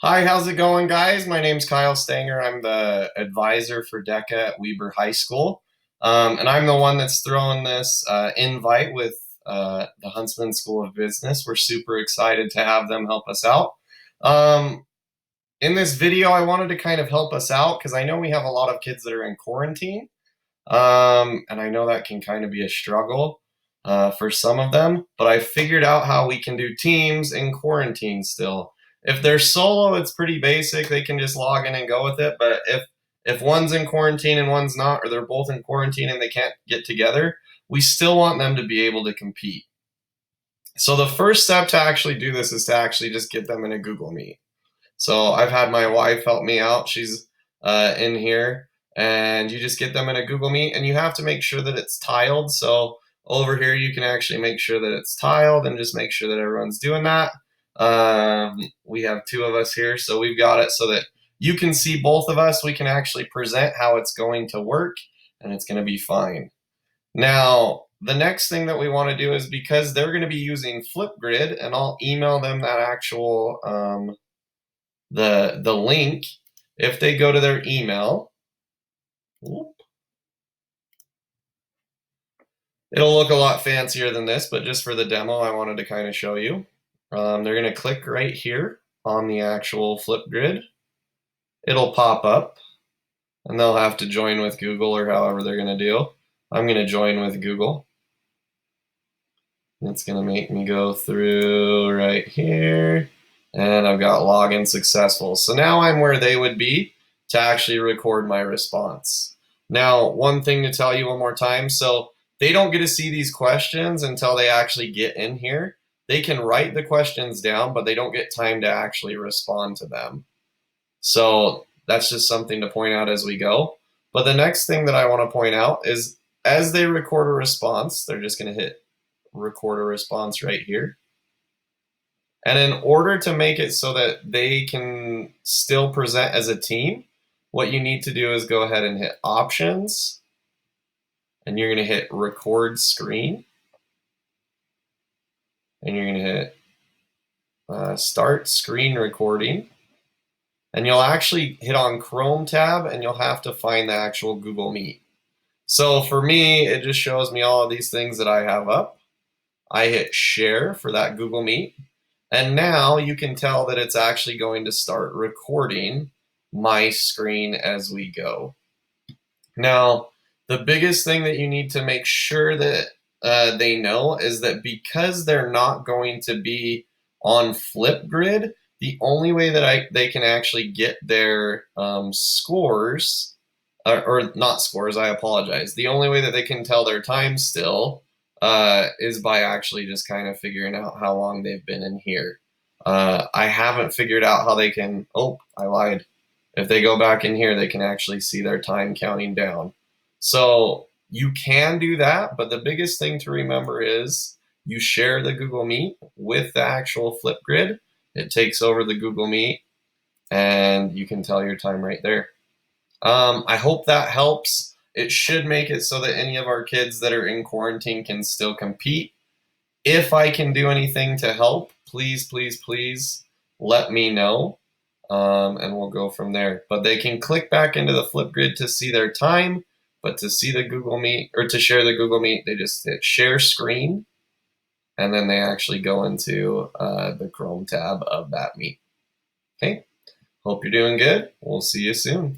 Hi, how's it going, guys? My name's Kyle Stanger. I'm the advisor for DECA at Weber High School. And I'm the one that's throwing this invite with the Huntsman School of Business. We're super excited to have them help us out. Um, in this video, I wanted to kind of help us out because I know we have a lot of kids that are in quarantine. And I know that can kind of be a struggle for some of them, but I figured out how we can do teams in quarantine still. If they're solo, it's pretty basic. They can just log in and go with it. But if one's in quarantine and one's not, or they're both in quarantine and they can't get together, we still want them to be able to compete. So the first step to actually do this is to actually just get them in a Google Meet. So I've had my wife help me out. She's in here, and you just get them in a Google Meet, and you have to make sure that it's tiled. So over here, you can actually make sure that it's tiled and just make sure that everyone's doing that. We have two of us here, so we've got it so that you can see both of us. We can actually present how it's going to work, and it's going to be fine. Now, the next thing that we want to do is, because they're going to be using FlipGrid, and I'll email them that actual the link. If they go to their email, it'll look a lot fancier than this, but just for the demo, I wanted to kind of show you. They're going to click right here on the actual FlipGrid. It'll pop up, and they'll have to join with Google or however they're going to do. I'm going to join with Google. It's going to make me go through right here, and I've got login successful. So now I'm where they would be to actually record my response. Now, one thing to tell you one more time, so they don't get to see these questions until they actually get in here. They can write the questions down, but they don't get time to actually respond to them. So that's just something to point out as we go. But the next thing that I want to point out is, as they record a response, they're just going to hit record a response right here. And in order to make it so that they can still present as a team, what you need to do is go ahead and hit options, and you're going to hit record screen, and you're going to hit start screen recording, and you'll actually hit on Chrome tab, and you'll have to find the actual Google Meet. So for me, it just shows me all of these things that I have up. I hit share for that Google Meet, and now you can tell that it's actually going to start recording my screen as we go. Now, the biggest thing that you need to make sure that they know is that because they're not going to be on FlipGrid, the only way that they can actually get their scores, or not scores, I apologize. The only way that they can tell their time still is by actually just kind of figuring out how long they've been in here. I haven't figured out how they can, oh, I lied. If they go back in here, they can actually see their time counting down. So you can do that, but the biggest thing to remember is you share the Google Meet with the actual FlipGrid. It takes over the Google Meet, and you can tell your time right there. I hope that helps. It should make it so that any of our kids that are in quarantine can still compete. If I can do anything to help, please, please, please let me know, and we'll go from there. But they can click back into the FlipGrid to see their time, but to see the Google Meet, or to share the Google Meet, they just hit share screen, and then they actually go into the Chrome tab of that Meet. Okay, hope you're doing good. We'll see you soon.